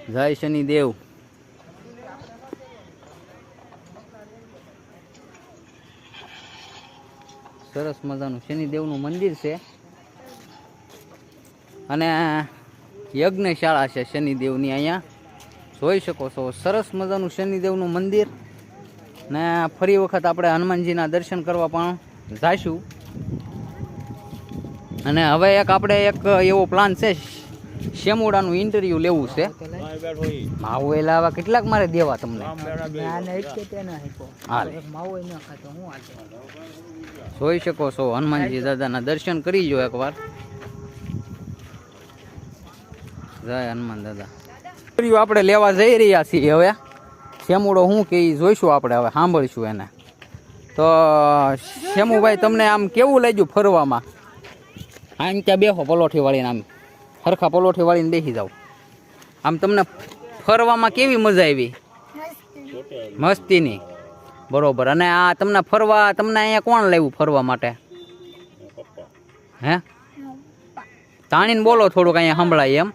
જય શનિદેવ. સરસ મજાનું શનિદેવનું મંદિર છે અને યજ્ઞશાળા છે શનિદેવની. અહીંયા જોઈ શકો છો સરસ મજાનું શનિદેવનું મંદિર. ને ફરી વખત આપણે હનુમાનજીના દર્શન કરવા પણ જઈશું. અને હવે આપણે એક એવો પ્લાન છે, શેમુડાનું ઇન્ટરવ્યુ લેવું છે. માવો એ લાવા કેટલાક મારે દેવા તમને? જોઈ શકો છો હનુમાનજી દાદાના દર્શન કરી જો એકવાર. જય હનુમાન દાદા. આપણે લેવા જઈ રહ્યા છીએ. હવે શેમુડો શું કે જોઈશું આપણે, હવે સાંભળીશું એને. તો શેમુભાઈ, તમને આમ કેવું લાગ્યું ફરવામાં? આમ ત્યાં બેહો પલોઠી વાળીને, આમ હરખા પલોઠી વાળીને બેસી જાવ. આમ તમને ફરવામાં કેવી મજા આવી? મસ્તીની. બરોબર. અને આ તમને ફરવા, તમને અહીંયા કોણ લાવ્યું ફરવા માટે? હે, તાણીને બોલો થોડુંક, અહીંયા સંભળાય એમ.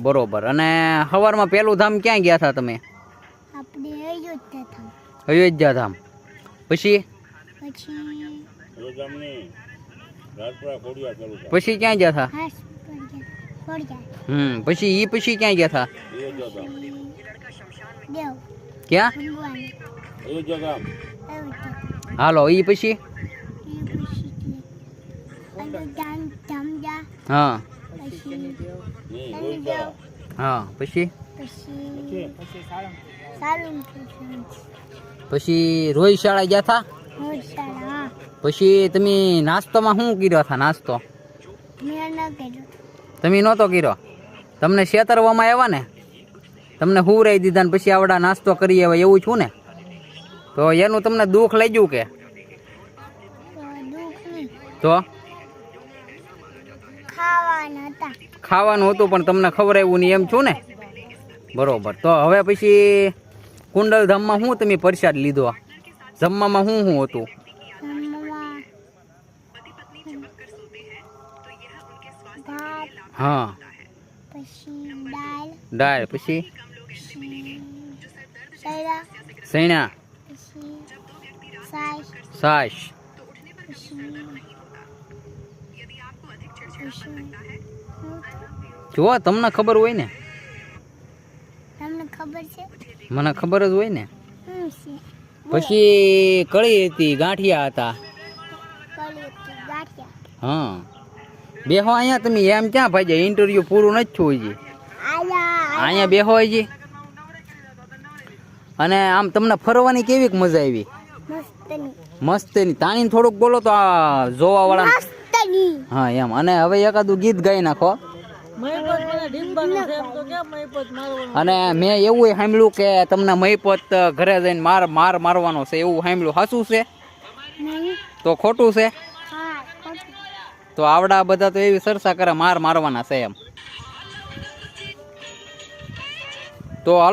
બરોબર. અને સવારમાં પેલું ધામ ક્યાં ગયા હતા તમે? અયોધ્યા ધામ. પછી પછી ક્યાં ગયા હતા? પછી પછી ક્યાં ગયા હતા? ક્યાં? હાલો, ઈ પછી? હા હા. પછી પછી રોહિશાળા ગયા હતા. પછી તમે નાસ્તોમાં શું કર્યો હતા? નાસ્તો તમે નહોતો કર્યો? તમને છેતરવામાં આવ્યા ને? તમને હુરાઈ દીધા ને પછી આવડા નાસ્તો કરી આવ્યા એવું છું ને? તો એનું તમને દુઃખ લાગ્યું કે? તો ખાવાનું હતું પણ તમને ખવડાવ્યું નહીં એમ છું ને? બરોબર. તો હવે પછી કુંડલ ધામમાં શું તમે પ્રસાદ લીધો? જમવામાં શું શું હતું? હા, દાળ. પછી સૈણા, છાશ. જો તમને ખબર હોય ને? મને ખબર જ હોય ને. પછી કળી હતી, ગાંઠિયા હતા. હા. બેહો અહીંયા તમે. એમ ક્યાં ભાઈ ઇન્ટરવ્યુ પૂરું નથી થયું હજી? અહીંયા બેહો હજી. અને આમ તમને ફરવાની કેવી મજા આવી? મસ્તની. તાણીને થોડુંક બોલો તો આ જોવા વાળા. હા એમ. અને હવે એકાદું ગીત ગાઈ નાખો. અને મેં એવું સાંભળ્યું કે તમને મહીપત ઘરે જઈને મારવાનો છે, એવું સાંભળ્યું. સાચું છે? તો ખોટું છે? તો આવડા બધા તો એવી ચર્ચા કરે મારવાના છે એમ. તો હાલો.